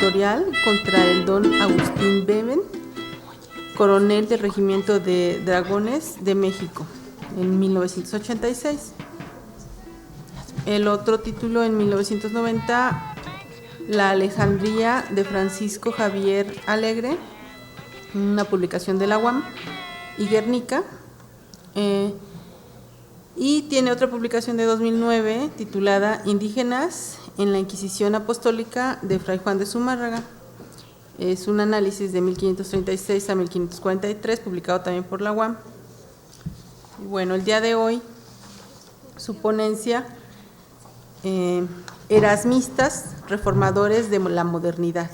inquisitorial contra el don Agustín Beben, coronel del Regimiento de Dragones de México, en 1986. El otro título, en 1990, La Alejandría de Francisco Javier Alegre, una publicación de la UAM, y Guernica. Y tiene otra publicación de 2009 titulada Indígenas en la Inquisición Apostólica de Fray Juan de Zumárraga. Es un análisis de 1536 a 1543, publicado también por la UAM. Y bueno, el día de hoy, su ponencia, Erasmistas, reformadores de la modernidad,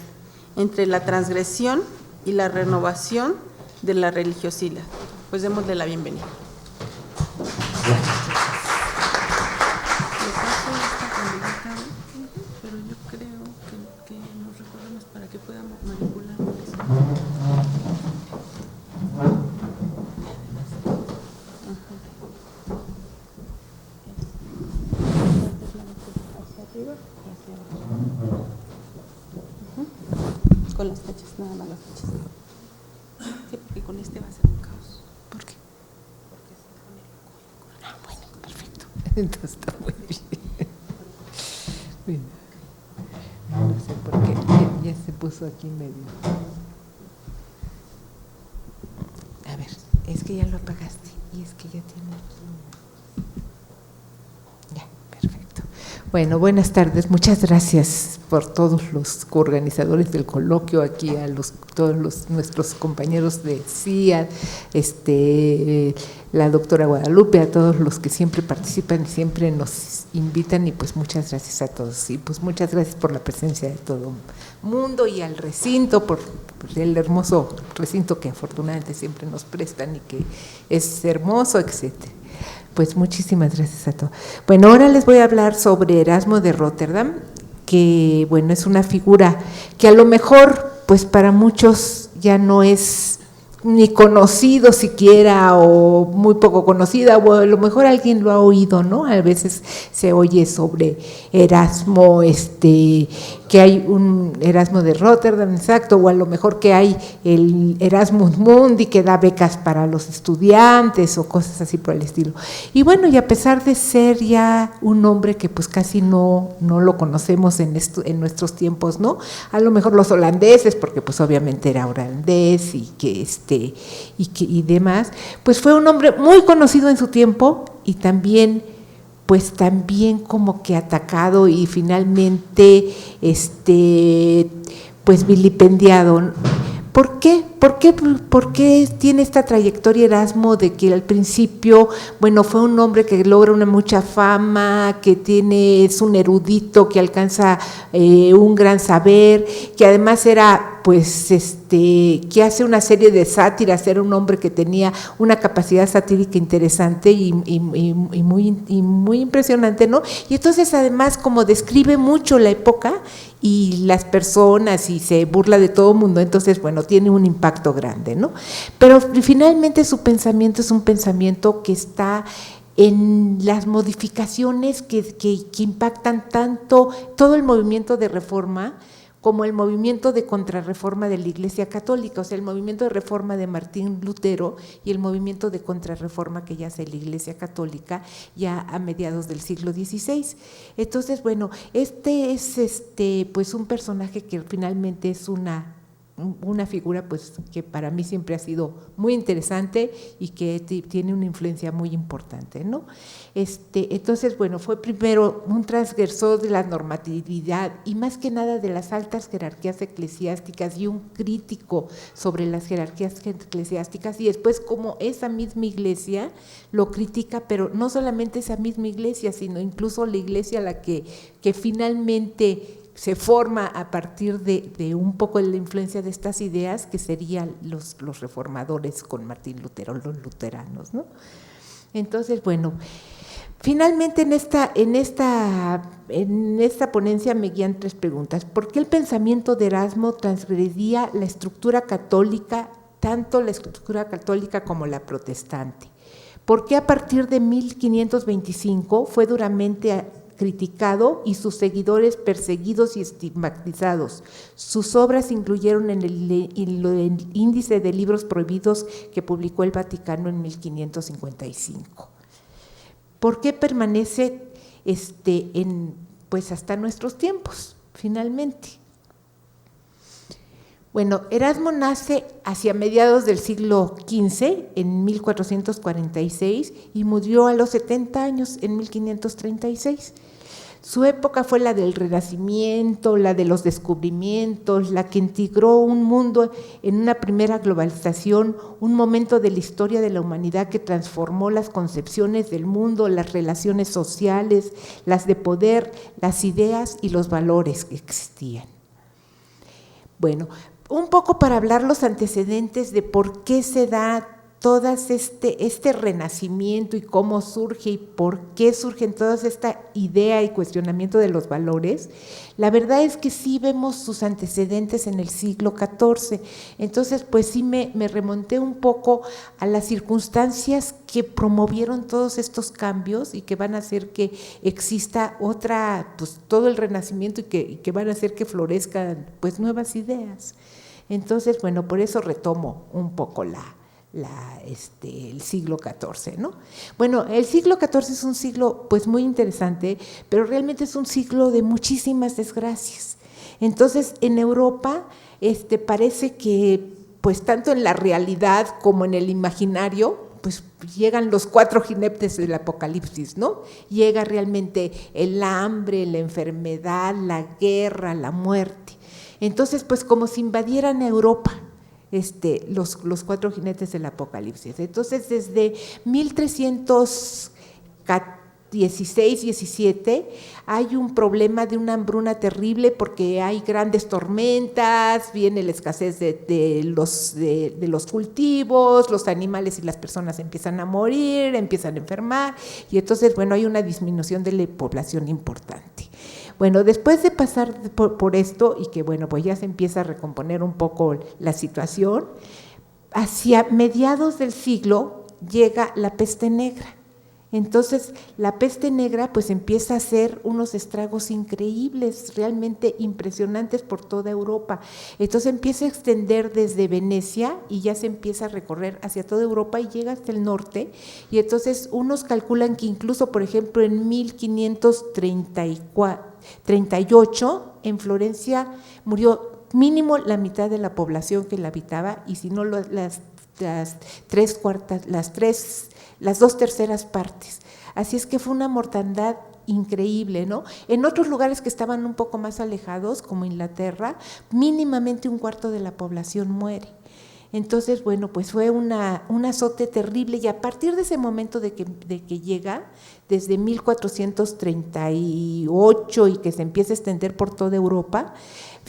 entre la transgresión y la renovación de la religiosidad. Pues démosle la bienvenida. Pero yo creo que nos recordemos para que podamos manipular eso. Con las fechas, nada más las fechas. Sí, porque con este va a ser un caos. ¿Por qué? Porque se pone loco. Ah, bueno, perfecto. Entonces está muy bien. No sé por qué, ya se puso aquí medio. A ver, es que ya lo apagaste y es que ya tiene aquí. Ya, perfecto. Bueno, buenas tardes, muchas gracias por todos los coorganizadores del coloquio, aquí a todos nuestros compañeros de CIA, la doctora Guadalupe, a todos los que siempre participan y siempre nos invitan, y pues muchas gracias a todos, y pues muchas gracias por la presencia de todo el mundo y al recinto, por el hermoso recinto que afortunadamente siempre nos prestan y que es hermoso, etcétera. Pues muchísimas gracias a todos. Bueno, ahora les voy a hablar sobre Erasmo de Róterdam, que bueno, es una figura que a lo mejor pues para muchos ya no es ni conocido siquiera, o muy poco conocida, o a lo mejor alguien lo ha oído, ¿no? A veces se oye sobre Erasmo, que hay un Erasmo de Róterdam, exacto, o a lo mejor que hay el Erasmus Mundi que da becas para los estudiantes o cosas así por el estilo. Y bueno, y a pesar de ser ya un nombre que pues casi no lo conocemos en nuestros tiempos, ¿no? A lo mejor los holandeses, porque pues obviamente era holandés y demás, pues fue un hombre muy conocido en su tiempo y también como que atacado y finalmente pues vilipendiado. ¿Por qué? ¿Por qué tiene esta trayectoria Erasmo de que al principio, bueno, fue un hombre que logra mucha fama, que es un erudito, que alcanza un gran saber, que además era pues que hace una serie de sátiras, era un hombre que tenía una capacidad satírica interesante y muy impresionante, ¿no? Y entonces además como describe mucho la época y las personas y se burla de todo el mundo, entonces bueno, tiene un impacto grande, ¿no? Pero finalmente su pensamiento es un pensamiento que está en las modificaciones que impactan tanto todo el movimiento de reforma como el movimiento de contrarreforma de la Iglesia Católica, o sea, el movimiento de reforma de Martín Lutero y el movimiento de contrarreforma que ya hace la Iglesia Católica ya a mediados del siglo XVI. Entonces, bueno, es pues un personaje que finalmente es una figura pues que para mí siempre ha sido muy interesante y que tiene una influencia muy importante, ¿no? Entonces, bueno, fue primero un transgresor de la normatividad y más que nada de las altas jerarquías eclesiásticas y un crítico sobre las jerarquías eclesiásticas, y después como esa misma iglesia lo critica, pero no solamente esa misma iglesia, sino incluso la iglesia a la que finalmente se forma a partir de un poco de la influencia de estas ideas, que serían los reformadores con Martín Lutero, los luteranos, ¿no? Entonces, bueno, finalmente en esta ponencia me guían tres preguntas. ¿Por qué el pensamiento de Erasmo transgredía la estructura católica, tanto la estructura católica como la protestante? ¿Por qué a partir de 1525 fue duramente criticado y sus seguidores perseguidos y estigmatizados. Sus obras incluyeron en el índice de libros prohibidos que publicó el Vaticano en 1555. ¿Por qué permanece pues hasta nuestros tiempos, finalmente? Bueno, Erasmo nace hacia mediados del siglo XV, en 1446, y murió a los 70 años, en 1536. Su época fue la del Renacimiento, la de los descubrimientos, la que integró un mundo en una primera globalización, un momento de la historia de la humanidad que transformó las concepciones del mundo, las relaciones sociales, las de poder, las ideas y los valores que existían. Bueno, un poco para hablar los antecedentes de por qué se da todo este renacimiento y cómo surge y por qué surgen todas esta idea y cuestionamiento de los valores. La verdad es que sí vemos sus antecedentes en el siglo XIV, entonces pues sí me remonté un poco a las circunstancias que promovieron todos estos cambios y que van a hacer que exista pues todo el renacimiento y que van a hacer que florezcan pues nuevas ideas. Entonces, bueno, por eso retomo un poco el siglo XIV, ¿no? Bueno, el siglo XIV es un siglo pues muy interesante, pero realmente es un siglo de muchísimas desgracias. Entonces, en Europa parece que pues tanto en la realidad como en el imaginario, pues llegan los 4 jinetes del Apocalipsis, ¿no? Llega realmente el hambre, la enfermedad, la guerra, la muerte. Entonces, pues como si invadieran Europa, los 4 jinetes del Apocalipsis. Entonces, desde 1316-17 hay un problema de una hambruna terrible porque hay grandes tormentas, viene la escasez de los cultivos, los animales y las personas empiezan a morir, empiezan a enfermar, y entonces, bueno, hay una disminución de la población importante. Bueno, después de pasar por esto y que, bueno, pues ya se empieza a recomponer un poco la situación, hacia mediados del siglo llega la peste negra. Entonces, la peste negra pues empieza a hacer unos estragos increíbles, realmente impresionantes por toda Europa. Entonces empieza a extender desde Venecia y ya se empieza a recorrer hacia toda Europa y llega hasta el norte. Y entonces unos calculan que incluso, por ejemplo, en 1538 en Florencia murió mínimo la mitad de la población que la habitaba, y si no las 2/3 partes. Así es que fue una mortandad increíble, ¿no? En otros lugares que estaban un poco más alejados, como Inglaterra, mínimamente 1/4 de la población muere. Entonces, bueno, pues fue un azote terrible, y a partir de ese momento de que llega, desde 1438 y que se empieza a extender por toda Europa,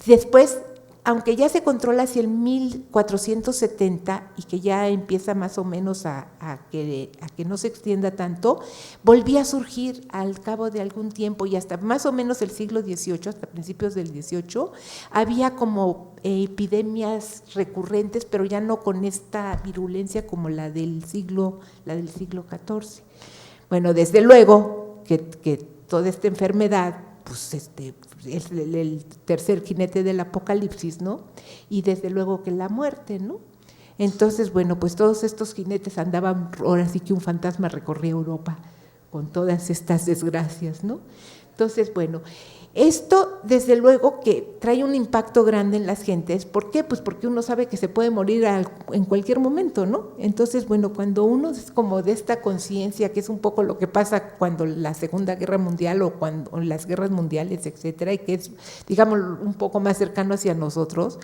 después, aunque ya se controla hacia el 1470 y que ya empieza más o menos a que no se extienda tanto, volvía a surgir al cabo de algún tiempo, y hasta más o menos el siglo XVIII, hasta principios del XVIII, había como epidemias recurrentes, pero ya no con esta virulencia como la del siglo XIV. Bueno, desde luego que toda esta enfermedad pues es el tercer jinete del Apocalipsis, ¿no? Y desde luego que la muerte, ¿no? Entonces, bueno, pues todos estos jinetes andaban, ahora sí que un fantasma recorría Europa con todas estas desgracias, ¿no? Entonces, bueno, esto desde luego que trae un impacto grande en las gentes. ¿Por qué? Pues porque uno sabe que se puede morir en cualquier momento, ¿no? Entonces, bueno, cuando uno es como de esta conciencia, que es un poco lo que pasa cuando la Segunda Guerra Mundial o cuando las guerras mundiales, etcétera, y que es, digamos, un poco más cercano hacia nosotros,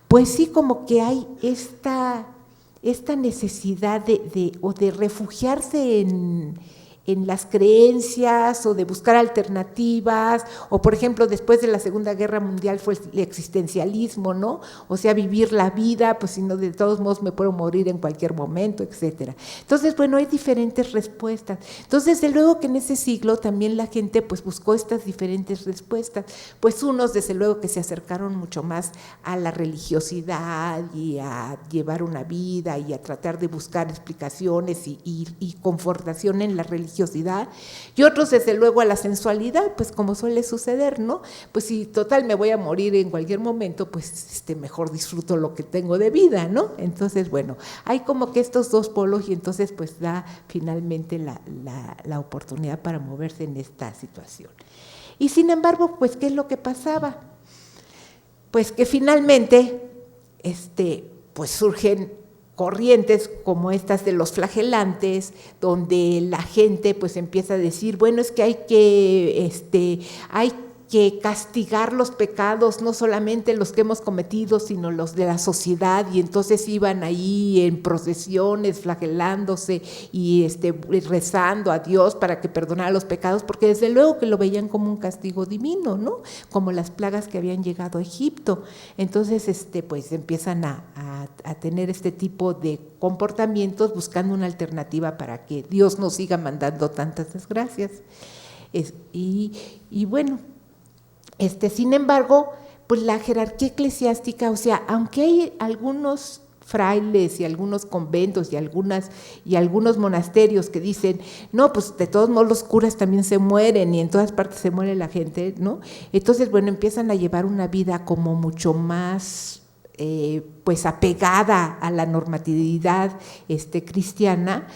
pues sí, como que hay esta necesidad de refugiarse en las creencias o de buscar alternativas, o por ejemplo después de la Segunda Guerra Mundial fue el existencialismo, ¿no? O sea, vivir la vida, pues si no, de todos modos me puedo morir en cualquier momento, etcétera. Entonces, bueno, hay diferentes respuestas. Entonces, desde luego que en ese siglo también la gente pues buscó estas diferentes respuestas, pues unos desde luego que se acercaron mucho más a la religiosidad y a llevar una vida y a tratar de buscar explicaciones y confortación en la religión, religiosidad, y otros desde luego a la sensualidad, pues como suele suceder, ¿no? Pues si total me voy a morir en cualquier momento, pues mejor disfruto lo que tengo de vida, ¿no? Entonces, bueno, hay como que estos dos polos y entonces pues da finalmente la oportunidad para moverse en esta situación. Y sin embargo, pues, ¿qué es lo que pasaba? Pues que finalmente, pues surgen corrientes como estas de los flagelantes, donde la gente pues empieza a decir, bueno, es que hay que castigar los pecados, no solamente los que hemos cometido, sino los de la sociedad, y entonces iban ahí en procesiones flagelándose y rezando a Dios para que perdonara los pecados, porque desde luego que lo veían como un castigo divino, ¿no? Como las plagas que habían llegado a Egipto. Entonces, pues empiezan a tener este tipo de comportamientos buscando una alternativa para que Dios no siga mandando tantas desgracias. Y bueno, sin embargo, pues la jerarquía eclesiástica, o sea, aunque hay algunos frailes y algunos conventos y algunos monasterios que dicen, no, pues de todos modos los curas también se mueren y en todas partes se muere la gente, ¿no? Entonces, bueno, empiezan a llevar una vida como mucho más pues apegada a la normatividad cristiana,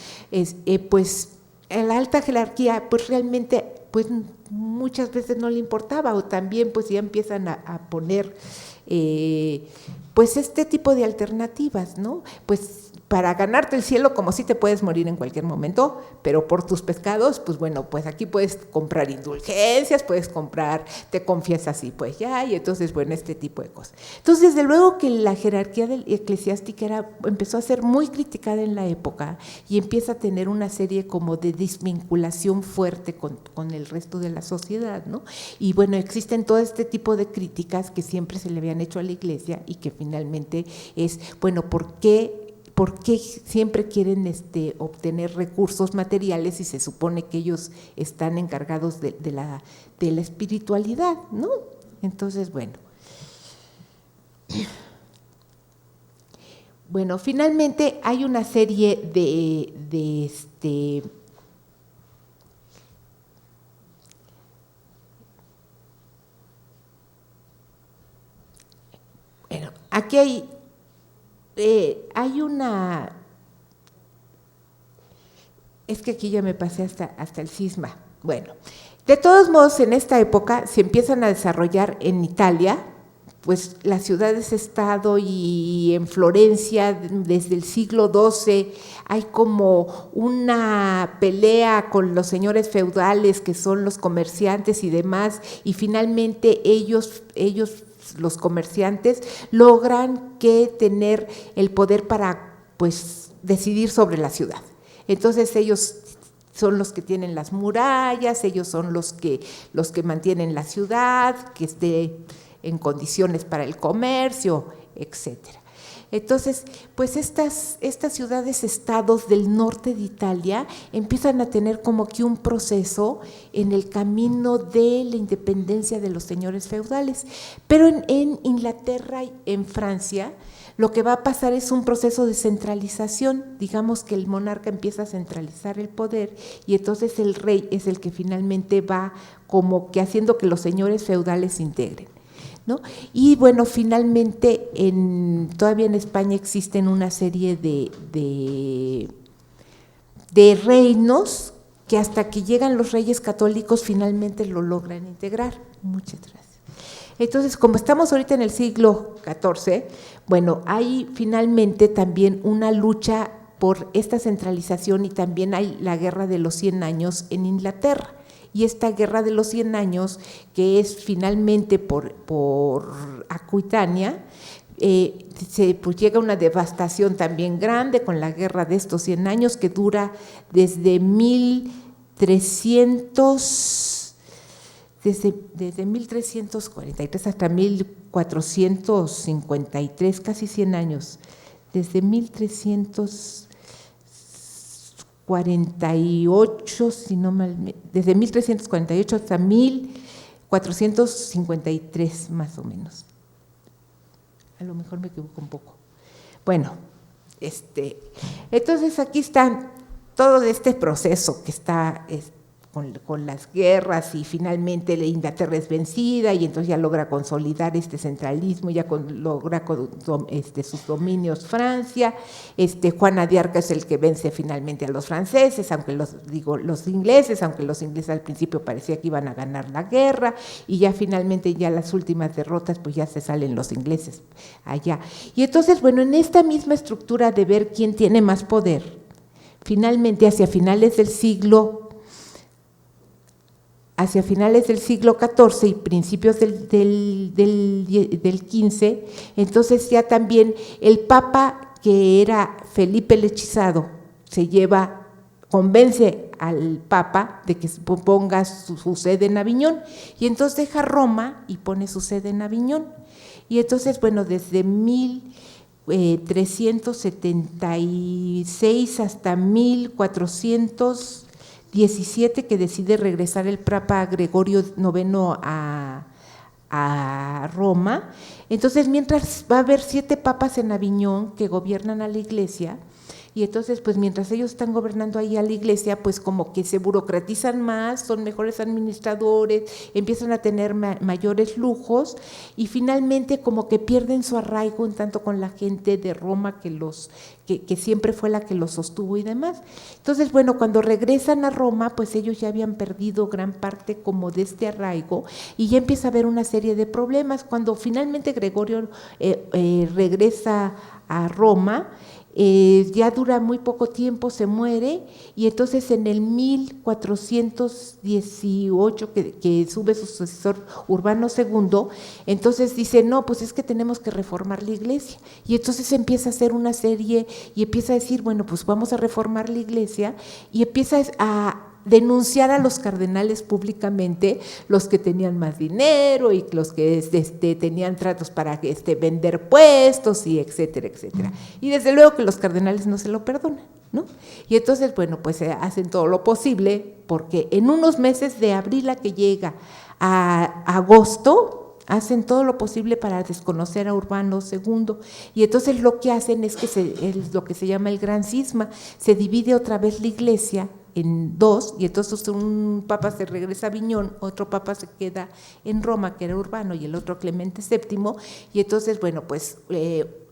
pues la alta jerarquía pues realmente pues muchas veces no le importaba, o también pues ya empiezan a poner pues este tipo de alternativas, ¿no? Pues para ganarte el cielo, como si te puedes morir en cualquier momento, pero por tus pecados, pues bueno, pues aquí puedes comprar indulgencias, puedes comprar, te confiesas y pues ya, y entonces, bueno, este tipo de cosas. Entonces, desde luego que la jerarquía eclesiástica empezó a ser muy criticada en la época y empieza a tener una serie como de desvinculación fuerte con el resto de la sociedad, ¿no? Y bueno, existen todo este tipo de críticas que siempre se le habían hecho a la Iglesia y que finalmente es, bueno, ¿por qué siempre quieren obtener recursos materiales si se supone que ellos están encargados de la espiritualidad, ¿no? Entonces, bueno. Bueno, finalmente hay una serie bueno, aquí hay una, es que aquí ya me pasé hasta el cisma. Bueno, de todos modos, en esta época se empiezan a desarrollar en Italia, pues las ciudades-estado, y en Florencia desde el siglo XII hay como una pelea con los señores feudales que son los comerciantes y demás, y finalmente ellos los comerciantes logran tener el poder para pues decidir sobre la ciudad. Entonces ellos son los que tienen las murallas, ellos son los que mantienen la ciudad, que esté en condiciones para el comercio, etcétera. Entonces, pues estas ciudades-estados del norte de Italia empiezan a tener como que un proceso en el camino de la independencia de los señores feudales. Pero en Inglaterra y en Francia, lo que va a pasar es un proceso de centralización. Digamos que el monarca empieza a centralizar el poder y entonces el rey es el que finalmente va como que haciendo que los señores feudales se integren, ¿no? Y bueno, finalmente todavía en España existen una serie de reinos que hasta que llegan los reyes católicos finalmente lo logran integrar. Muchas gracias. Entonces, como estamos ahorita en el siglo XIV, bueno, hay finalmente también una lucha por esta centralización y también hay la Guerra de los 100 años en Inglaterra. Y esta Guerra de los 100 años, que es finalmente por Aquitania, pues llega una devastación también grande con la Guerra de estos 100 años que dura desde 1343 hasta 1453, casi 100 años, desde 1348, desde 1348 hasta 1453 más o menos. A lo mejor me equivoco un poco. Bueno, entonces aquí están todo este proceso que está con las guerras y finalmente Inglaterra es vencida y entonces ya logra consolidar este centralismo, ya logra sus dominios Francia, Juana de Arco es el que vence finalmente a los franceses, aunque los ingleses al principio parecía que iban a ganar la guerra y ya finalmente ya las últimas derrotas pues ya se salen los ingleses allá. Y entonces bueno, en esta misma estructura de ver quién tiene más poder, finalmente hacia finales del siglo XIV y principios del XV, entonces ya también el Papa, que era Felipe el Hechizado, convence al Papa de que ponga su sede en Aviñón, y entonces deja Roma y pone su sede en Aviñón. Y entonces, bueno, desde 1376 hasta 1417 que decide regresar el Papa Gregorio IX a Roma. Entonces, mientras va a haber 7 papas en Aviñón que gobiernan a la Iglesia, y entonces, pues mientras ellos están gobernando ahí a la Iglesia, pues como que se burocratizan más, son mejores administradores, empiezan a tener mayores lujos y finalmente como que pierden su arraigo un tanto con la gente de Roma que siempre fue la que los sostuvo y demás. Entonces, bueno, cuando regresan a Roma, pues ellos ya habían perdido gran parte como de este arraigo y ya empieza a haber una serie de problemas. Cuando finalmente Gregorio regresa a Roma, ya dura muy poco tiempo, se muere, y entonces en el 1418 que sube su sucesor Urbano II, entonces dice, no, pues es que tenemos que reformar la Iglesia, y entonces empieza a hacer una serie y empieza a decir, bueno, pues vamos a reformar la Iglesia, y empieza a denunciar a los cardenales públicamente, los que tenían más dinero y los que tenían tratos para vender puestos y etcétera, etcétera. Y desde luego que los cardenales no se lo perdonan, ¿no? Y entonces, bueno, pues hacen todo lo posible porque en unos meses de abril a que llega a agosto, hacen todo lo posible para desconocer a Urbano II, y entonces lo que hacen es que es lo que se llama el Gran Cisma, se divide otra vez la Iglesia en dos, y entonces un papa se regresa a Aviñón, otro papa se queda en Roma, que era Urbano, y el otro Clemente VII, y entonces, bueno, pues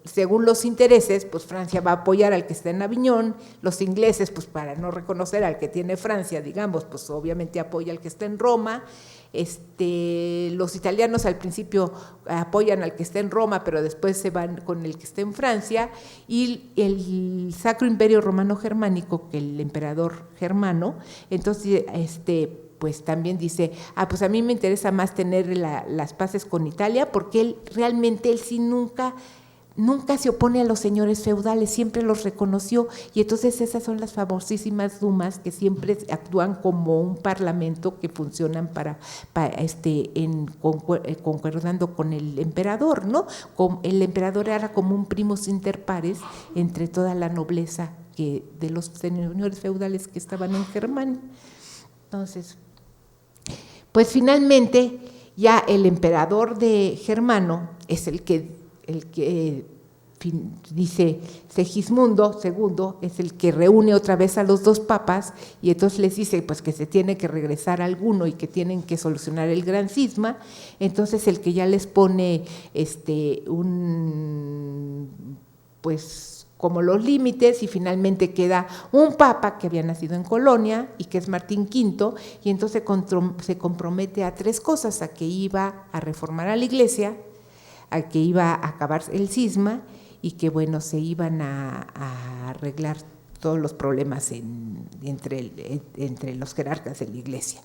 según los intereses, pues Francia va a apoyar al que está en Aviñón, los ingleses, pues para no reconocer al que tiene Francia, digamos, pues obviamente apoya al que está en Roma, los italianos al principio apoyan al que está en Roma, pero después se van con el que está en Francia, y el Sacro Imperio Romano Germánico, que el emperador Germano, entonces pues también dice, pues a mí me interesa más tener las paces con Italia, porque él sí nunca se opone a los señores feudales, siempre los reconoció, y entonces esas son las famosísimas dumas que siempre actúan como un parlamento que funcionan concordando con el emperador, ¿no? El emperador era como un primus inter pares entre toda la nobleza de los señores feudales que estaban en Germania. Entonces, pues finalmente ya el emperador de Germano es el que dice Segismundo II, es el que reúne otra vez a los dos papas, y entonces les dice pues que se tiene que regresar alguno y que tienen que solucionar el Gran Cisma. Entonces el que ya les pone pues como los límites, y finalmente queda un papa que había nacido en Colonia y que es Martín V, y entonces se compromete a 3 cosas: a que iba a reformar a la Iglesia, a que iba a acabar el cisma, y que bueno, se iban a arreglar todos los problemas entre los jerarcas de la Iglesia.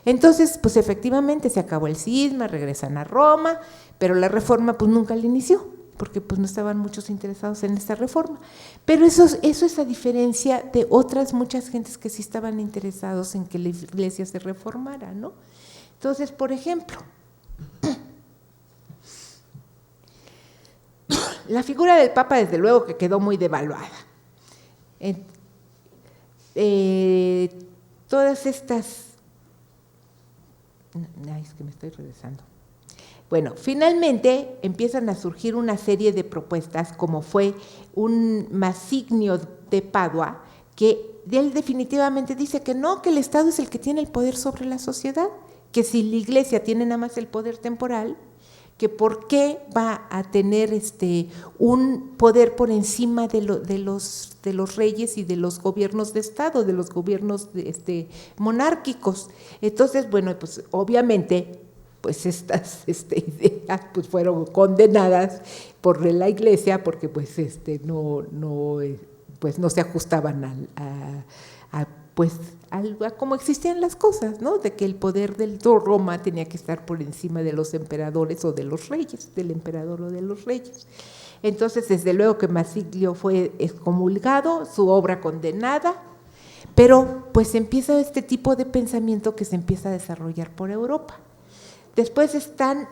Entonces, pues efectivamente se acabó el cisma, regresan a Roma, pero la reforma pues nunca la inició, porque pues no estaban muchos interesados en esta reforma. Pero eso es a diferencia de otras muchas gentes que sí estaban interesados en que la Iglesia se reformara, ¿no? Entonces, por ejemplo, la figura del Papa, desde luego, que quedó muy devaluada. Todas estas… es que me estoy regresando. Bueno, finalmente empiezan a surgir una serie de propuestas, como fue un Masignio de Padua, que él definitivamente dice que no, que el Estado es el que tiene el poder sobre la sociedad, que si la Iglesia tiene nada más el poder temporal, que por qué va a tener un poder por encima de los reyes y de los gobiernos de Estado, de los gobiernos monárquicos. Entonces, bueno, pues obviamente pues estas ideas pues fueron condenadas por la Iglesia porque pues pues no se ajustaban a cómo existían las cosas, ¿no? De que el poder del Roma tenía que estar por encima de los emperadores o de los reyes, del emperador o de los reyes. Entonces, desde luego que Marsilio fue excomulgado, su obra condenada, pero pues empieza este tipo de pensamiento que se empieza a desarrollar por Europa. Después están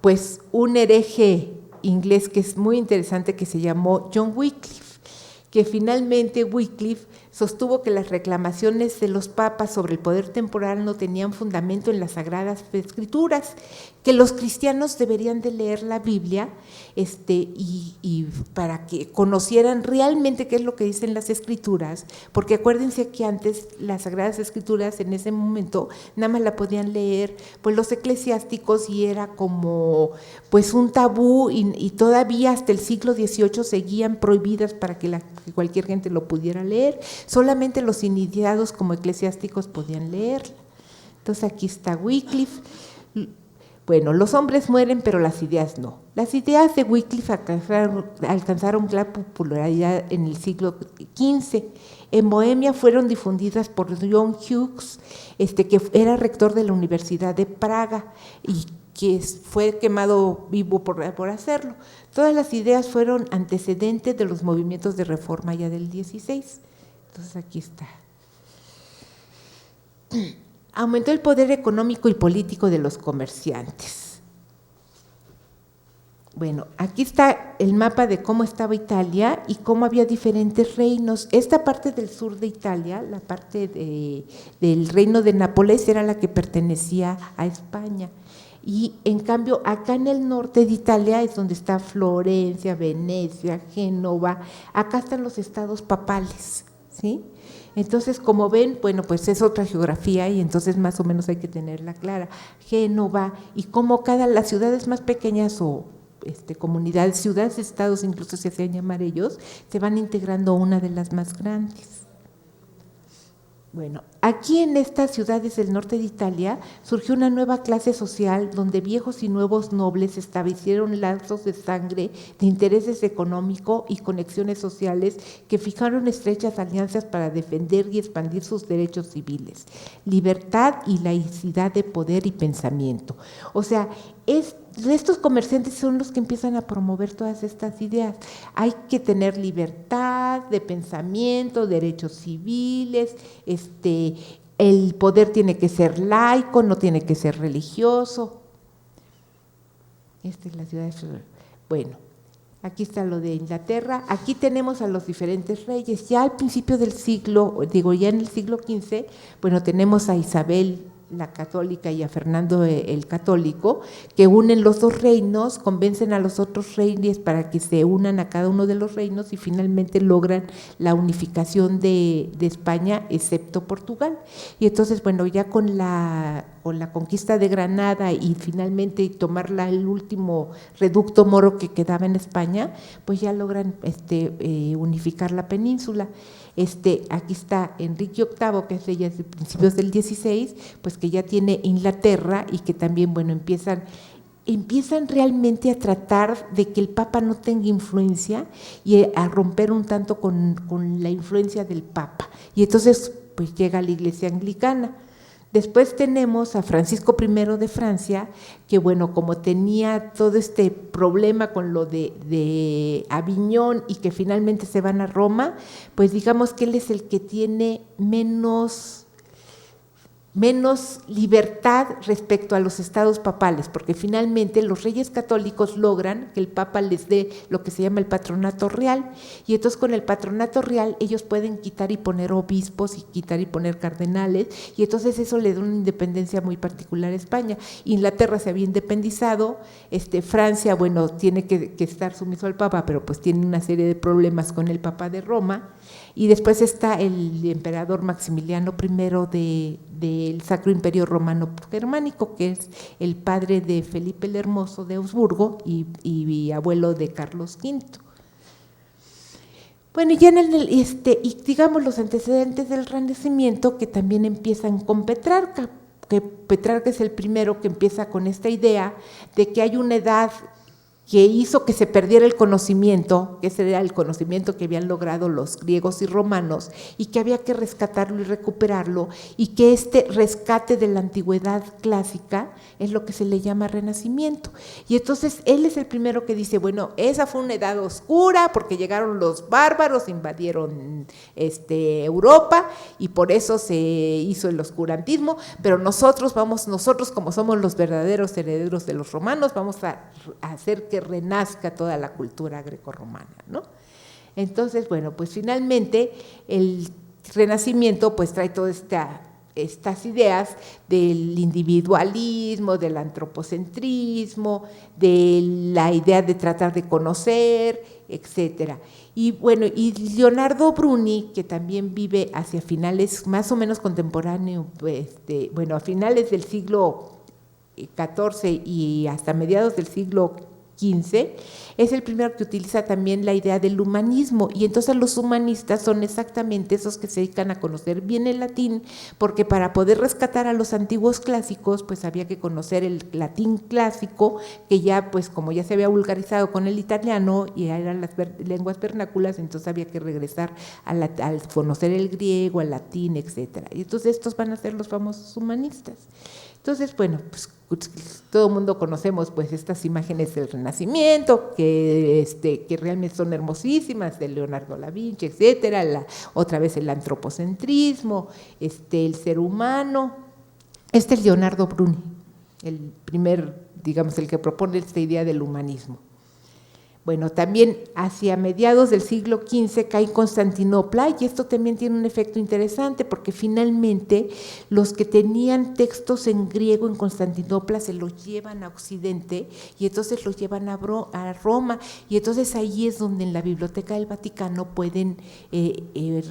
pues un hereje inglés que es muy interesante que se llamó John Wycliffe, que finalmente Wycliffe sostuvo que las reclamaciones de los papas sobre el poder temporal no tenían fundamento en las Sagradas Escrituras, que los cristianos deberían de leer la Biblia y para que conocieran realmente qué es lo que dicen las Escrituras, porque acuérdense que antes las Sagradas Escrituras en ese momento nada más la podían leer pues los eclesiásticos y era como pues un tabú y todavía hasta el siglo XVIII seguían prohibidas para que cualquier gente lo pudiera leer. Solamente los iniciados como eclesiásticos podían leerla. Entonces aquí está Wycliffe. Bueno, los hombres mueren, pero las ideas no. Las ideas de Wycliffe alcanzaron gran popularidad en el siglo XV. En Bohemia fueron difundidas por John Hughes, que era rector de la Universidad de Praga y que fue quemado vivo por hacerlo. Todas las ideas fueron antecedentes de los movimientos de reforma ya del XVI. Entonces aquí está. Aumentó el poder económico y político de los comerciantes. Bueno, aquí está el mapa de cómo estaba Italia y cómo había diferentes reinos. Esta parte del sur de Italia, la parte del reino de Nápoles, era la que pertenecía a España. Y en cambio, acá en el norte de Italia es donde está Florencia, Venecia, Génova. Acá están los estados papales, ¿sí? Entonces, como ven, bueno, pues es otra geografía y entonces más o menos hay que tenerla clara. Génova y cómo las ciudades más pequeñas o comunidades, ciudades, estados, incluso se hacían llamar ellos, se van integrando a una de las más grandes. Bueno, aquí en estas ciudades del norte de Italia surgió una nueva clase social donde viejos y nuevos nobles establecieron lazos de sangre, de intereses económicos y conexiones sociales que fijaron estrechas alianzas para defender y expandir sus derechos civiles, libertad y laicidad de poder y pensamiento. O sea, estos comerciantes son los que empiezan a promover todas estas ideas. Hay que tener libertad de pensamiento, derechos civiles, el poder tiene que ser laico, no tiene que ser religioso. Esta es la ciudad de Florida. Bueno, aquí está lo de Inglaterra. Aquí tenemos a los diferentes reyes. Ya al principio del siglo, ya en el siglo XV, bueno, tenemos a Isabel la católica y a Fernando el católico, que unen los dos reinos, convencen a los otros reyes para que se unan a cada uno de los reinos y finalmente logran la unificación de España, excepto Portugal. Y entonces, bueno, ya con la conquista de Granada y finalmente tomar el último reducto moro que quedaba en España, pues ya logran unificar la península. Aquí está Enrique VIII, que es ya de principios del XVI, pues que ya tiene Inglaterra y que también, bueno, empiezan realmente a tratar de que el Papa no tenga influencia y a romper un tanto con la influencia del Papa. Y entonces, pues llega la Iglesia Anglicana. Después tenemos a Francisco I de Francia, que bueno, como tenía todo este problema con lo de Aviñón y que finalmente se van a Roma, pues digamos que él es el que tiene menos menos libertad respecto a los estados papales, porque finalmente los reyes católicos logran que el papa les dé lo que se llama el patronato real, y entonces con el patronato real ellos pueden quitar y poner obispos y quitar y poner cardenales, y entonces eso le da una independencia muy particular a España. Inglaterra se había independizado, Francia, bueno, tiene que estar sumiso al papa, pero pues tiene una serie de problemas con el papa de Roma, y después está el emperador Maximiliano I del Sacro Imperio Romano Germánico, que es el padre de Felipe el Hermoso de Augsburgo y abuelo de Carlos V. Bueno, ya y digamos los antecedentes del Renacimiento, que también empiezan con Petrarca, que Petrarca es el primero que empieza con esta idea de que hay una edad que hizo que se perdiera el conocimiento, que ese era el conocimiento que habían logrado los griegos y romanos, y que había que rescatarlo y recuperarlo, y que este rescate de la antigüedad clásica es lo que se le llama Renacimiento. Y entonces él es el primero que dice, bueno, esa fue una edad oscura porque llegaron los bárbaros, invadieron Europa, y por eso se hizo el oscurantismo, pero nosotros como somos los verdaderos herederos de los romanos, vamos a hacer que renazca toda la cultura grecorromana, ¿no? Entonces, bueno, pues finalmente el Renacimiento pues trae todas estas ideas del individualismo, del antropocentrismo, de la idea de tratar de conocer, etcétera. Y bueno, y Leonardo Bruni, que también vive hacia finales más o menos contemporáneo, bueno, a finales del siglo XIV y hasta mediados del siglo XV, es el primero que utiliza también la idea del humanismo, y entonces los humanistas son exactamente esos que se dedican a conocer bien el latín, porque para poder rescatar a los antiguos clásicos, pues había que conocer el latín clásico, que ya pues como ya se había vulgarizado con el italiano y eran las lenguas vernáculas, entonces había que regresar al conocer el griego, el latín, etcétera. Y entonces estos van a ser los famosos humanistas. Entonces, bueno, pues todo el mundo conocemos pues estas imágenes del Renacimiento, que realmente son hermosísimas, de Leonardo da Vinci, etcétera, otra vez el antropocentrismo, el ser humano. Este es Leonardo Bruni, el primer, digamos, el que propone esta idea del humanismo. Bueno, también hacia mediados del siglo XV cae Constantinopla, y esto también tiene un efecto interesante porque finalmente los que tenían textos en griego en Constantinopla se los llevan a Occidente y entonces los llevan a Roma, y entonces ahí es donde en la Biblioteca del Vaticano pueden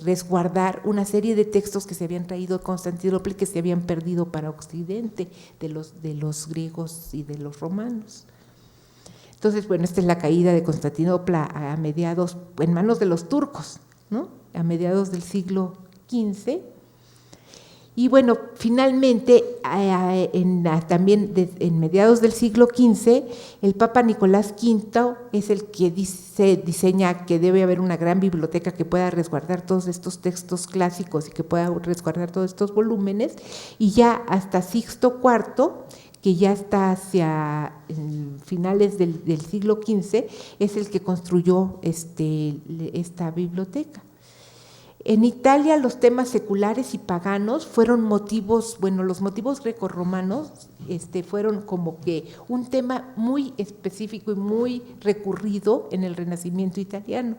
resguardar una serie de textos que se habían traído de Constantinopla y que se habían perdido para Occidente de los griegos y de los romanos. Entonces, bueno, esta es la caída de Constantinopla a mediados, en manos de los turcos, ¿no? A mediados del siglo XV. Y bueno, finalmente, también en mediados del siglo XV, el Papa Nicolás V es el que diseña que debe haber una gran biblioteca que pueda resguardar todos estos textos clásicos y que pueda resguardar todos estos volúmenes, y ya hasta Sixto IV, que ya está hacia finales del siglo XV, es el que construyó esta biblioteca. En Italia los temas seculares y paganos fueron motivos, bueno, los motivos grecorromanos fueron como que un tema muy específico y muy recurrido en el Renacimiento italiano.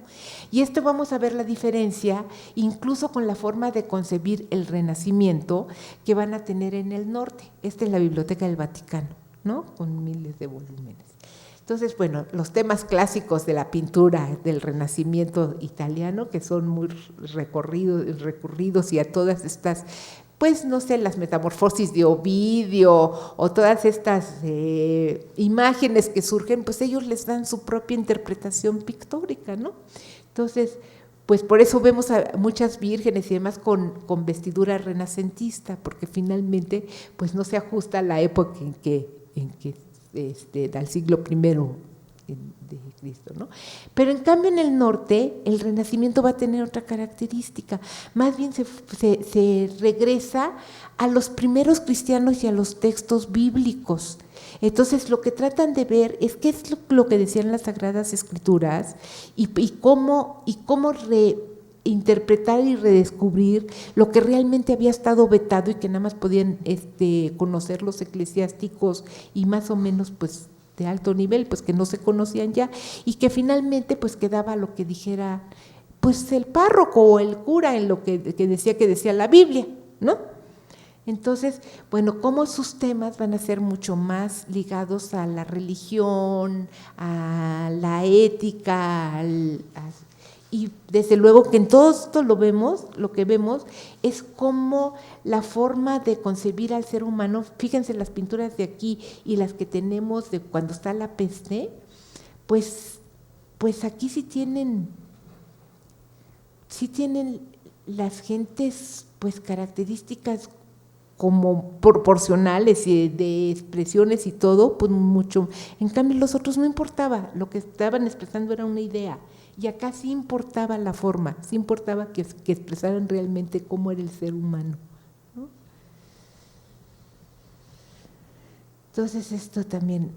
Y esto vamos a ver la diferencia incluso con la forma de concebir el Renacimiento que van a tener en el norte. Esta es la Biblioteca del Vaticano, ¿no? Con miles de volúmenes. Entonces, bueno, los temas clásicos de la pintura del Renacimiento italiano, que son muy recurridos, y a todas estas, pues no sé, las metamorfosis de Ovidio o todas estas imágenes que surgen, pues ellos les dan su propia interpretación pictórica, ¿no? Entonces, pues por eso vemos a muchas vírgenes y demás con vestidura renacentista, porque finalmente pues no se ajusta a la época en que al siglo I de Cristo, ¿no? Pero en cambio en el norte el Renacimiento va a tener otra característica, más bien se regresa a los primeros cristianos y a los textos bíblicos. Entonces lo que tratan de ver es qué es lo que decían las Sagradas Escrituras y cómo interpretar y redescubrir lo que realmente había estado vetado y que nada más podían conocer los eclesiásticos y más o menos pues de alto nivel, pues que no se conocían ya, y que finalmente pues quedaba lo que dijera pues el párroco o el cura en lo que decía la Biblia, ¿no? Entonces, bueno, cómo sus temas van a ser mucho más ligados a la religión, a la ética, y desde luego que en todo esto lo que vemos es cómo la forma de concebir al ser humano, fíjense las pinturas de aquí y las que tenemos de cuando está la peste, pues aquí sí tienen las gentes pues características como proporcionales y de expresiones y todo, pues mucho. En cambio los otros no importaba, lo que estaban expresando era una idea, y acá sí importaba la forma, sí importaba que expresaran realmente cómo era el ser humano, ¿no? Entonces esto también,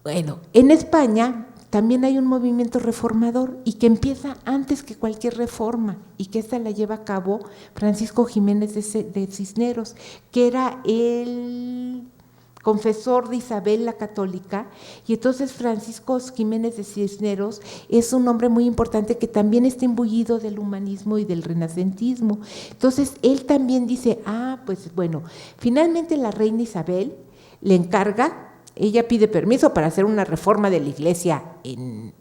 bueno, en España también hay un movimiento reformador y que empieza antes que cualquier reforma y que esta la lleva a cabo Francisco Jiménez de Cisneros, que era el confesor de Isabel la Católica, y entonces Francisco Jiménez de Cisneros es un hombre muy importante que también está imbuido del humanismo y del renacentismo. Entonces él también dice, pues bueno, finalmente la reina Isabel le encarga, ella pide permiso para hacer una reforma de la iglesia en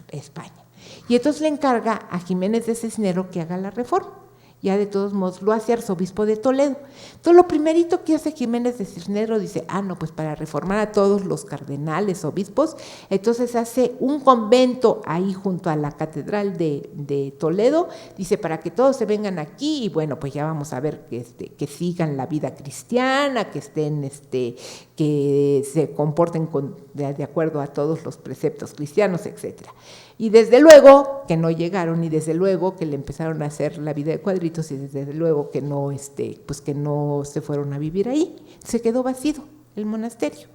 España. Y entonces le encarga a Jiménez de Cisneros que haga la reforma. Ya de todos modos lo hace arzobispo de Toledo. Entonces lo primerito que hace Jiménez de Cisneros dice, no, pues para reformar a todos los cardenales, obispos, entonces hace un convento ahí junto a la catedral de Toledo, dice, para que todos se vengan aquí y bueno, pues ya vamos a ver que sigan la vida cristiana, que estén, que se comporten de acuerdo a todos los preceptos cristianos, etcétera. Y desde luego que no llegaron, y desde luego que le empezaron a hacer la vida de cuadritos, y desde luego que no, pues que no se fueron a vivir ahí, se quedó vacío el monasterio.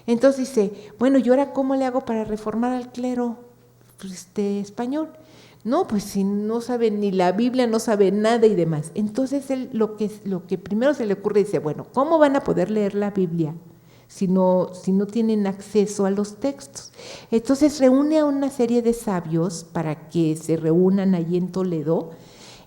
Entonces dice, bueno, ¿y ahora cómo le hago para reformar al clero español? No, pues si no sabe ni la Biblia, no sabe nada y demás. Entonces él lo que primero se le ocurre, dice, bueno, ¿cómo van a poder leer la Biblia si no tienen acceso a los textos? Entonces reúne a una serie de sabios para que se reúnan allí en Toledo,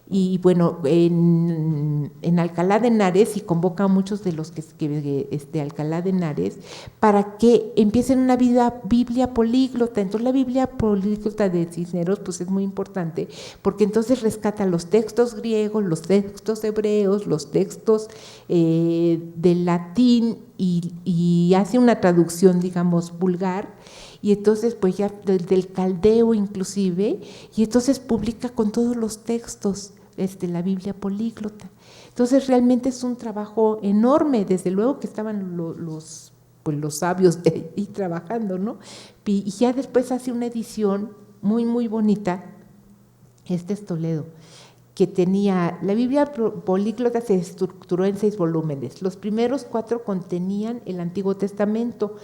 y bueno, en Alcalá de Henares, y convoca a muchos de los que Alcalá de Henares, para que empiecen una Biblia políglota. Entonces la Biblia políglota de Cisneros pues es muy importante, porque entonces rescata los textos griegos, los textos hebreos, los textos del latín, y hace una traducción, digamos, vulgar, y entonces pues ya del caldeo inclusive, y entonces publica con todos los textos la Biblia políglota. Entonces realmente es un trabajo enorme, desde luego que estaban los sabios ahí trabajando, ¿no? Y ya después hace una edición muy, muy bonita, es Toledo, que tenía, la Biblia políglota se estructuró en 6 volúmenes. Los primeros 4 contenían el Antiguo Testamento,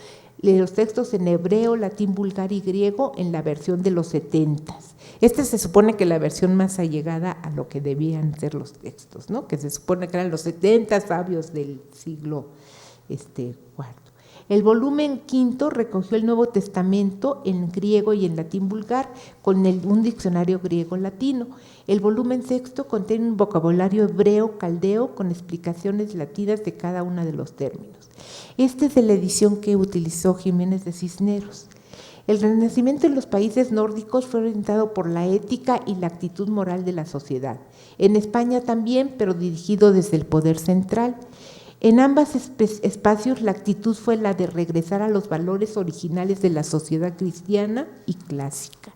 los textos en hebreo, latín, vulgar y griego en la versión de los 70s. Se supone que la versión más allegada a lo que debían ser los textos, ¿no? Que se supone que eran los 70 sabios del siglo IV. El volumen 5 recogió el Nuevo Testamento en griego y en latín vulgar con un diccionario griego-latino. El volumen 6 contiene un vocabulario hebreo caldeo con explicaciones latinas de cada uno de los términos. Es de la edición que utilizó Jiménez de Cisneros. El Renacimiento en los países nórdicos fue orientado por la ética y la actitud moral de la sociedad. En España también, pero dirigido desde el poder central. En ambos espacios la actitud fue la de regresar a los valores originales de la sociedad cristiana y clásica.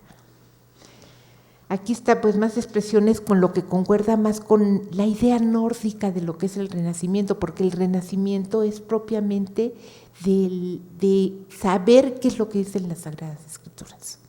Aquí está pues más expresiones con lo que concuerda más con la idea nórdica de lo que es el Renacimiento, porque el Renacimiento es propiamente de saber qué es lo que dicen las Sagradas Escrituras.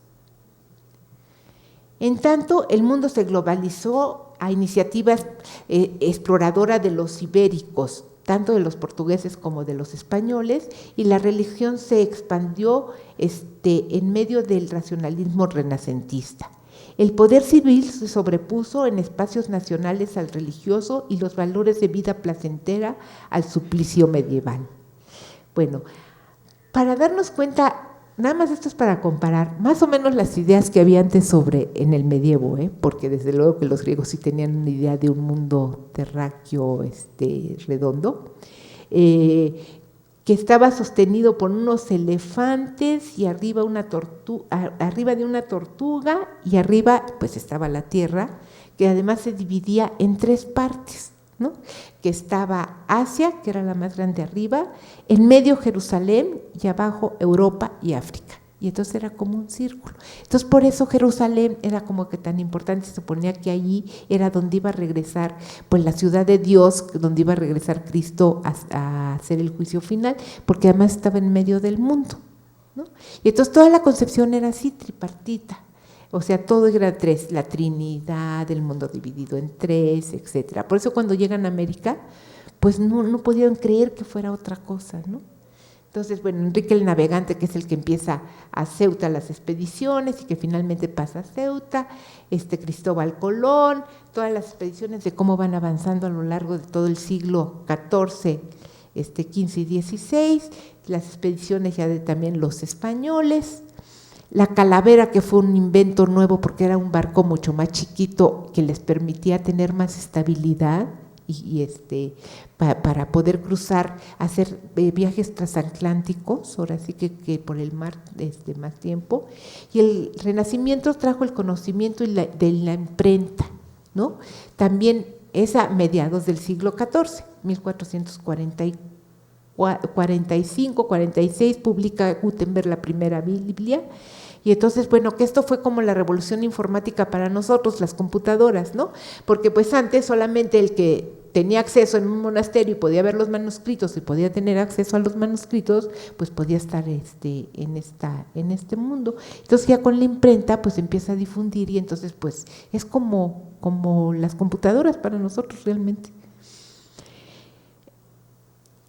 En tanto, el mundo se globalizó a iniciativas exploradoras de los ibéricos, tanto de los portugueses como de los españoles, y la religión se expandió en medio del racionalismo renacentista. El poder civil se sobrepuso en espacios nacionales al religioso y los valores de vida placentera al suplicio medieval. Bueno, para darnos cuenta, nada más esto es para comparar más o menos las ideas que había antes en el medievo, porque desde luego que los griegos sí tenían una idea de un mundo terráqueo redondo, que estaba sostenido por unos elefantes y arriba de una tortuga y arriba pues estaba la tierra, que además se dividía en 3 partes, ¿no? Que estaba Asia, que era la más grande arriba, en medio Jerusalén y abajo Europa y África. Y entonces era como un círculo. Entonces por eso Jerusalén era como que tan importante, se suponía que allí era donde iba a regresar, pues la ciudad de Dios, donde iba a regresar Cristo a hacer el juicio final, porque además estaba en medio del mundo, ¿no? Y entonces toda la concepción era así, tripartita. O sea, todo era 3, la Trinidad, el mundo dividido en 3, etcétera. Por eso cuando llegan a América, pues no podían creer que fuera otra cosa, ¿no? Entonces, bueno, Enrique el Navegante, que es el que empieza a Ceuta las expediciones y que finalmente pasa a Ceuta, Cristóbal Colón, todas las expediciones de cómo van avanzando a lo largo de todo el siglo XIV, XV y XVI, las expediciones ya de también los españoles, la Calavera, que fue un invento nuevo porque era un barco mucho más chiquito que les permitía tener más estabilidad y para poder cruzar, hacer viajes transatlánticos, ahora sí que por el mar más tiempo. Y el Renacimiento trajo el conocimiento de la imprenta, ¿no? También es a mediados del siglo XIV, 1445, 46, publica Gutenberg la primera Biblia. Y entonces, bueno, que esto fue como la revolución informática para nosotros, las computadoras, ¿no? Porque pues antes solamente el que tenía acceso en un monasterio y podía ver los manuscritos y podía tener acceso a los manuscritos, pues podía estar en este mundo. Entonces ya con la imprenta pues empieza a difundir y entonces pues es como las computadoras para nosotros realmente.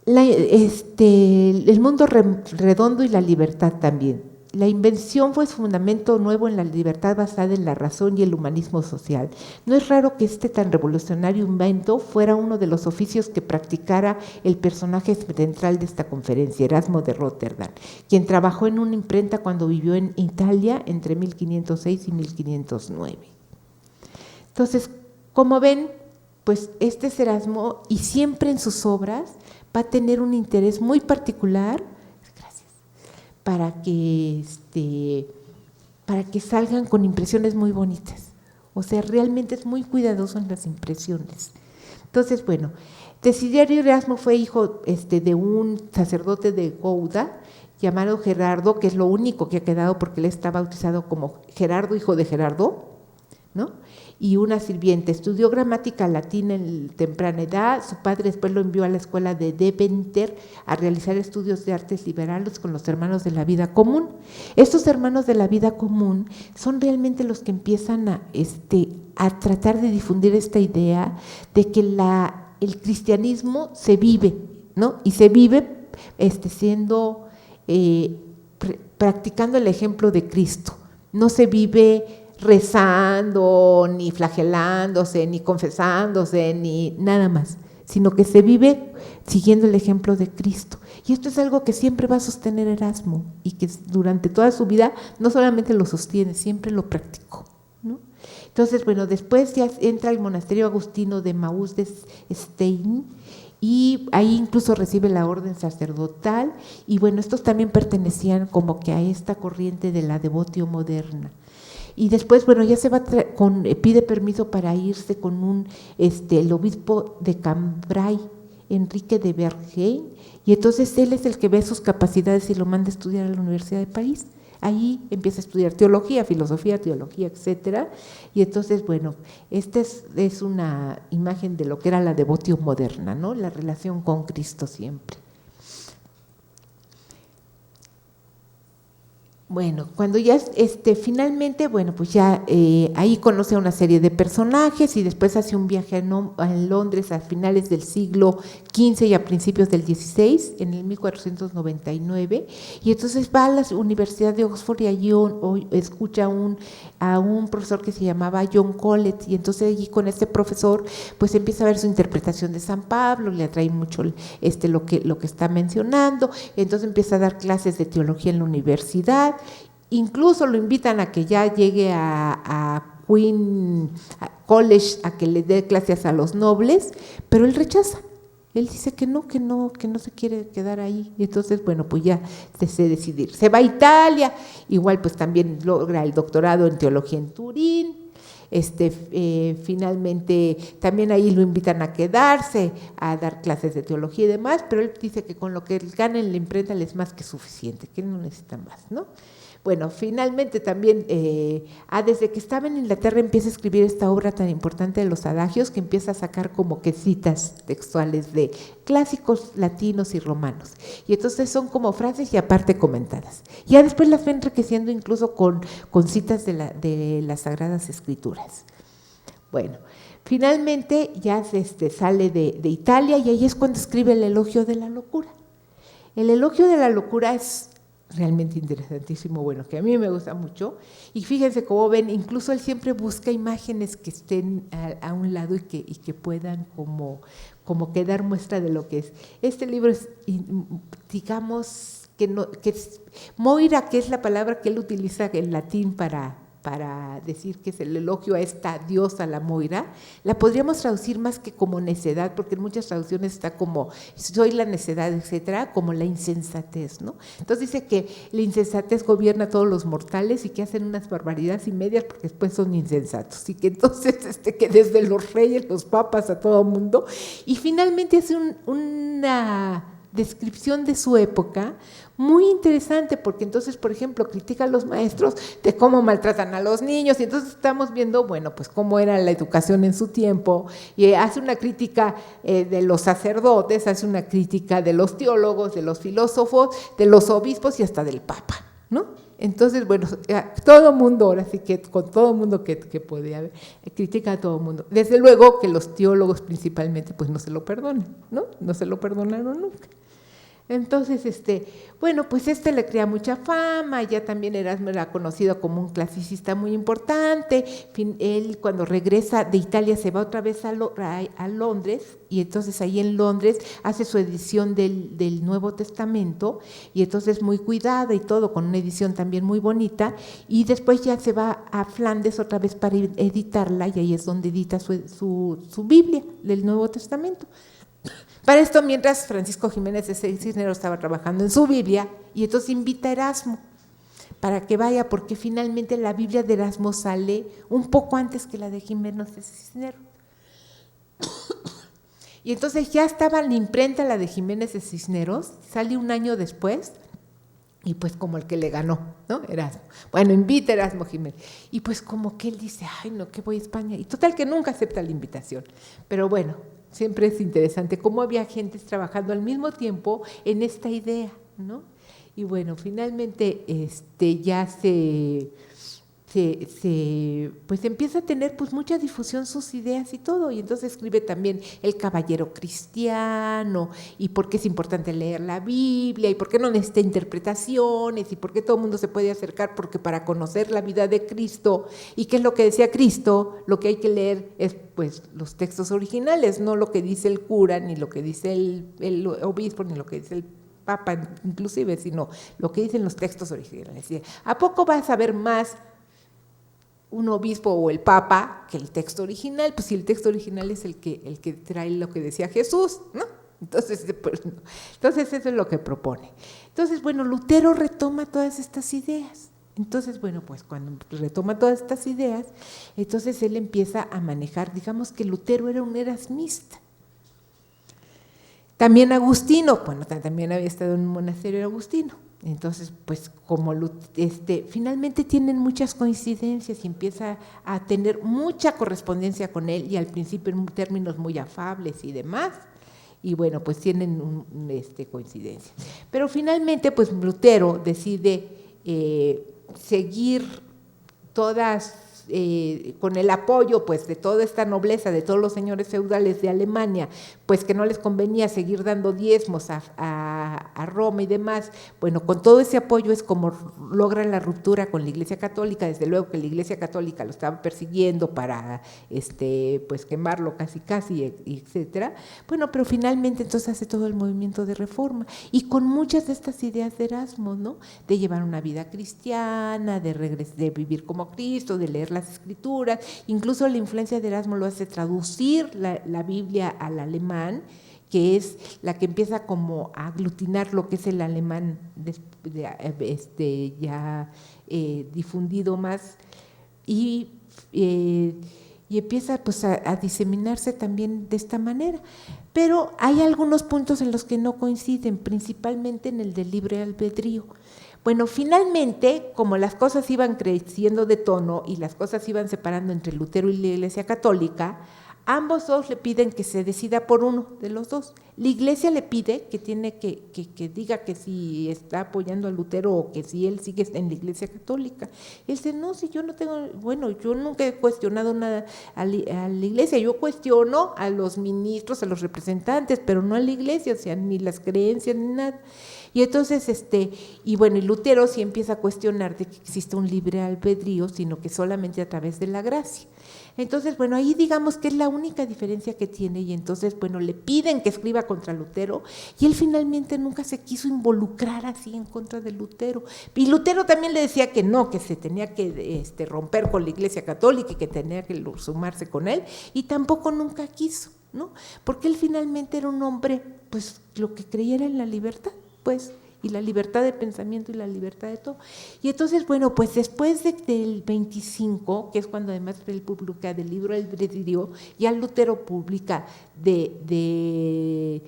El mundo redondo y la libertad también. La invención fue fundamento nuevo en la libertad basada en la razón y el humanismo social. No es raro que tan revolucionario invento fuera uno de los oficios que practicara el personaje central de esta conferencia, Erasmo de Róterdam, quien trabajó en una imprenta cuando vivió en Italia entre 1506 y 1509. Entonces, como ven, pues es Erasmo y siempre en sus obras va a tener un interés muy particular para que salgan con impresiones muy bonitas. O sea, realmente es muy cuidadoso en las impresiones. Entonces, bueno, Desiderio Erasmo fue hijo de un sacerdote de Gouda llamado Gerardo, que es lo único que ha quedado porque él está bautizado como Gerardo, hijo de Gerardo, ¿no? Y una sirviente. Estudió gramática latina en temprana edad. Su padre después lo envió a la escuela de Deventer a realizar estudios de artes liberales con los hermanos de la vida común. Estos hermanos de la vida común son realmente los que empiezan a tratar de difundir esta idea de que el cristianismo se vive, ¿no? Y se vive practicando el ejemplo de Cristo. No se vive rezando, ni flagelándose, ni confesándose, ni nada más, sino que se vive siguiendo el ejemplo de Cristo. Y esto es algo que siempre va a sostener Erasmo y que durante toda su vida no solamente lo sostiene, siempre lo practicó, ¿no? Entonces, bueno, después ya entra al monasterio agustino de Maús de Stein y ahí incluso recibe la orden sacerdotal y bueno, estos también pertenecían como que a esta corriente de la devotio moderna. Y después, bueno, ya se va pide permiso para irse con el obispo de Cambrai, Enrique de Vergennes, y entonces él es el que ve sus capacidades y lo manda a estudiar a la Universidad de París. Ahí empieza a estudiar teología, filosofía, teología, etcétera. Y entonces, bueno, esta es una imagen de lo que era la devotio moderna, ¿no? La relación con Cristo siempre. Bueno, cuando ya finalmente, bueno, pues ya ahí conoce a una serie de personajes y después hace un viaje a Londres a finales del siglo XV y a principios del XVI, en el 1499, y entonces va a la Universidad de Oxford y allí escucha a un profesor que se llamaba John Colet, y entonces allí con este profesor pues empieza a ver su interpretación de San Pablo, le atrae mucho lo que está mencionando, entonces empieza a dar clases de teología en la universidad. Incluso lo invitan a que ya llegue a Queen College a que le dé clases a los nobles, pero él rechaza. Él dice que no se quiere quedar ahí. Y entonces, bueno, pues ya se decidir. Se va a Italia, igual pues también logra el doctorado en teología en Turín. Finalmente también ahí lo invitan a quedarse, a dar clases de teología y demás, pero él dice que con lo que él gana en la imprenta le es más que suficiente, que él no necesita más, ¿no? Bueno, finalmente también, desde que estaba en Inglaterra empieza a escribir esta obra tan importante de los adagios, que empieza a sacar como que citas textuales de clásicos latinos y romanos. Y entonces son como frases y aparte comentadas. Ya después las fue enriqueciendo incluso con citas de las Sagradas Escrituras. Bueno, finalmente ya sale de Italia y ahí es cuando escribe el Elogio de la Locura. El Elogio de la Locura es realmente interesantísimo, bueno, que a mí me gusta mucho, y fíjense cómo ven, incluso él siempre busca imágenes que estén a un lado y que puedan como que dar muestra de lo que es. Este libro es, digamos, Moira, que es la palabra que él utiliza en latín para decir que es el elogio a esta diosa, la Moira, la podríamos traducir más que como necedad, porque en muchas traducciones está como soy la necedad, etcétera, como la insensatez, ¿no? Entonces dice que la insensatez gobierna a todos los mortales y que hacen unas barbaridades y medias porque después son insensatos, y que entonces que desde los reyes, los papas, a todo mundo, y finalmente hace una descripción de su época muy interesante, porque entonces, por ejemplo, critica a los maestros de cómo maltratan a los niños, y entonces estamos viendo, bueno, pues cómo era la educación en su tiempo, y hace una crítica de los sacerdotes, hace una crítica de los teólogos, de los filósofos, de los obispos y hasta del Papa, ¿no? Entonces, bueno, todo mundo, ahora sí que con todo mundo que podía haber, critica a todo mundo. Desde luego que los teólogos principalmente, pues no se lo perdonan, ¿no? No se lo perdonaron nunca. Entonces, bueno, pues le crea mucha fama, ya también Erasmo era conocido como un clasicista muy importante. Él cuando regresa de Italia se va otra vez a Londres, y entonces ahí en Londres hace su edición del Nuevo Testamento, y entonces muy cuidada y todo, con una edición también muy bonita, y después ya se va a Flandes otra vez para editarla, y ahí es donde edita su Biblia del Nuevo Testamento. Para esto, mientras Francisco Jiménez de Cisneros estaba trabajando en su Biblia, y entonces invita a Erasmo para que vaya, porque finalmente la Biblia de Erasmo sale un poco antes que la de Jiménez de Cisneros. Y entonces ya estaba en imprenta la de Jiménez de Cisneros, sale un año después, y pues como el que le ganó, ¿no? Erasmo. Bueno, invita a Erasmo Jiménez. Y pues como que él dice, ay, no, que voy a España. Y total que nunca acepta la invitación. Pero bueno, siempre es interesante cómo había gentes trabajando al mismo tiempo en esta idea, ¿no? Y bueno, finalmente ya pues empieza a tener pues mucha difusión sus ideas y todo, y entonces escribe también El Caballero Cristiano, y por qué es importante leer la Biblia, y por qué no necesita interpretaciones, y por qué todo el mundo se puede acercar, porque para conocer la vida de Cristo, y qué es lo que decía Cristo, lo que hay que leer es pues los textos originales, no lo que dice el cura, ni lo que dice el obispo, ni lo que dice el Papa inclusive, sino lo que dicen los textos originales. ¿A poco vas a saber más un obispo o el Papa que el texto original? Pues si el texto original es el que trae lo que decía Jesús, ¿no? Entonces eso es lo que propone. Entonces, bueno, Lutero retoma todas estas ideas. Entonces, bueno, pues cuando retoma todas estas ideas, entonces él empieza a manejar, digamos que Lutero era un erasmista. También Agustino, bueno, también había estado en un monasterio agustino. Entonces, pues como finalmente tienen muchas coincidencias y empieza a tener mucha correspondencia con él, y al principio en términos muy afables y demás, y bueno, pues tienen coincidencias. Pero finalmente, pues Lutero decide seguir todas, con el apoyo pues de toda esta nobleza, de todos los señores feudales de Alemania, pues que no les convenía seguir dando diezmos a Roma y demás. Bueno, con todo ese apoyo es como logran la ruptura con la Iglesia Católica. Desde luego que la Iglesia Católica lo estaba persiguiendo para pues quemarlo casi, etcétera. Bueno, pero finalmente entonces hace todo el movimiento de reforma y con muchas de estas ideas de Erasmo, ¿no? De llevar una vida cristiana, de vivir como Cristo, de leer las Escrituras. Incluso la influencia de Erasmo lo hace traducir la Biblia al alemán, que es la que empieza como a aglutinar lo que es el alemán ya difundido más y empieza pues a diseminarse también de esta manera. Pero hay algunos puntos en los que no coinciden, principalmente en el del libre albedrío. Bueno, finalmente, como las cosas iban creciendo de tono y las cosas iban separando entre Lutero y la Iglesia Católica, ambos dos le piden que se decida por uno de los dos. La Iglesia le pide que tiene que diga que si está apoyando a Lutero o que si él sigue en la Iglesia Católica. Él dice, no, si yo no tengo, bueno, yo nunca he cuestionado nada a la Iglesia, yo cuestiono a los ministros, a los representantes, pero no a la Iglesia, o sea, ni las creencias, ni nada. Y entonces, y bueno, y Lutero sí empieza a cuestionar de que existe un libre albedrío, sino que solamente a través de la gracia. Entonces, bueno, ahí digamos que es la única diferencia que tiene y entonces, bueno, le piden que escriba contra Lutero y él finalmente nunca se quiso involucrar así en contra de Lutero. Y Lutero también le decía que no, que se tenía que romper con la Iglesia Católica y que tenía que sumarse con él y tampoco nunca quiso, ¿no? Porque él finalmente era un hombre, pues, lo que creyera en la libertad, pues, y la libertad de pensamiento y la libertad de todo. Y entonces, bueno, pues después del 25, que es cuando además él publica del libro Albedrío, ya Lutero publica de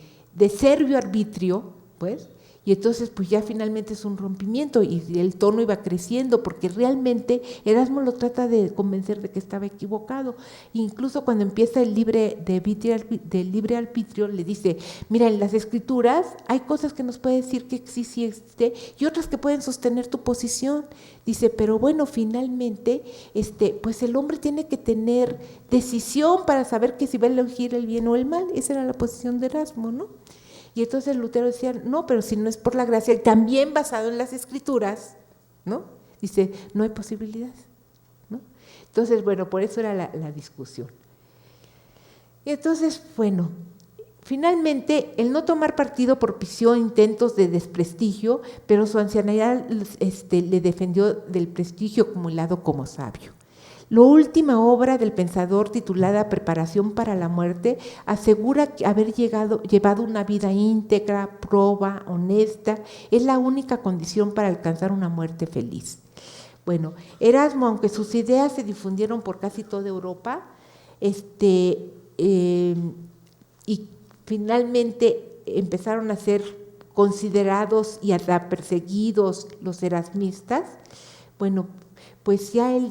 Servio Arbitrio, pues, y entonces pues ya finalmente es un rompimiento y el tono iba creciendo porque realmente Erasmo lo trata de convencer de que estaba equivocado. Incluso cuando empieza el libre arbitrio le dice, mira, en las Escrituras hay cosas que nos puede decir que sí existe y otras que pueden sostener tu posición. Dice, pero bueno, finalmente pues el hombre tiene que tener decisión para saber que si va a elegir el bien o el mal. Esa era la posición de Erasmo, ¿no? Y entonces Lutero decía, no, pero si no es por la gracia, y también basado en las Escrituras, ¿no? Dice, no hay posibilidad, ¿no? Entonces, bueno, por eso era la discusión. Y entonces, bueno, finalmente, el no tomar partido propició intentos de desprestigio, pero su ancianidad le defendió del prestigio acumulado como sabio. La última obra del pensador, titulada Preparación para la muerte, asegura haber llevado una vida íntegra, proba, honesta, es la única condición para alcanzar una muerte feliz. Bueno, Erasmo, aunque sus ideas se difundieron por casi toda Europa, y finalmente empezaron a ser considerados y hasta perseguidos los erasmistas, bueno, pues ya él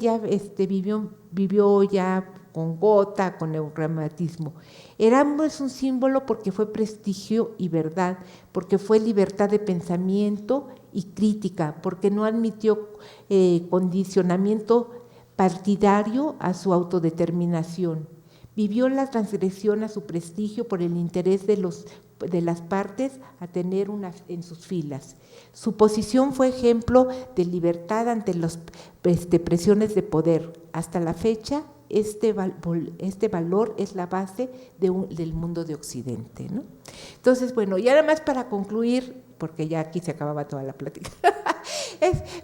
vivió ya con gota, con el reumatismo. Erasmo es un símbolo porque fue prestigio y verdad, porque fue libertad de pensamiento y crítica, porque no admitió condicionamiento partidario a su autodeterminación. Vivió la transgresión a su prestigio por el interés de las partes a tener en sus filas. Su posición fue ejemplo de libertad ante las presiones de poder. Hasta la fecha, este valor es la base del mundo de Occidente, ¿no? Entonces, bueno, y ahora más para concluir, porque ya aquí se acababa toda la plática.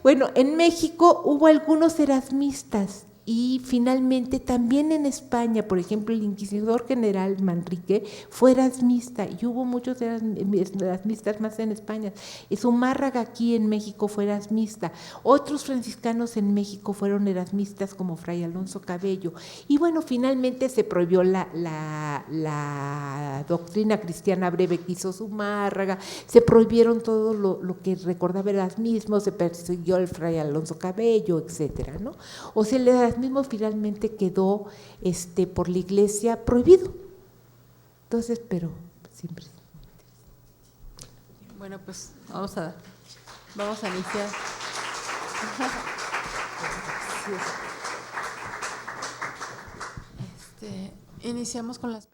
Bueno, en México hubo algunos erasmistas y finalmente también en España, por ejemplo, el inquisidor general Manrique fue erasmista y hubo muchos erasmistas más en España. Zumárraga aquí en México fue erasmista, otros franciscanos en México fueron erasmistas como Fray Alonso Cabello. Y bueno, finalmente se prohibió la doctrina cristiana breve que hizo Zumárraga, se prohibieron todo lo que recordaba erasmismo, se persiguió el Fray Alonso Cabello, etcétera, ¿no? O sea, el erasmismo finalmente quedó por la Iglesia prohibido. Entonces, pero siempre. Bueno, pues vamos a iniciar. Iniciamos con las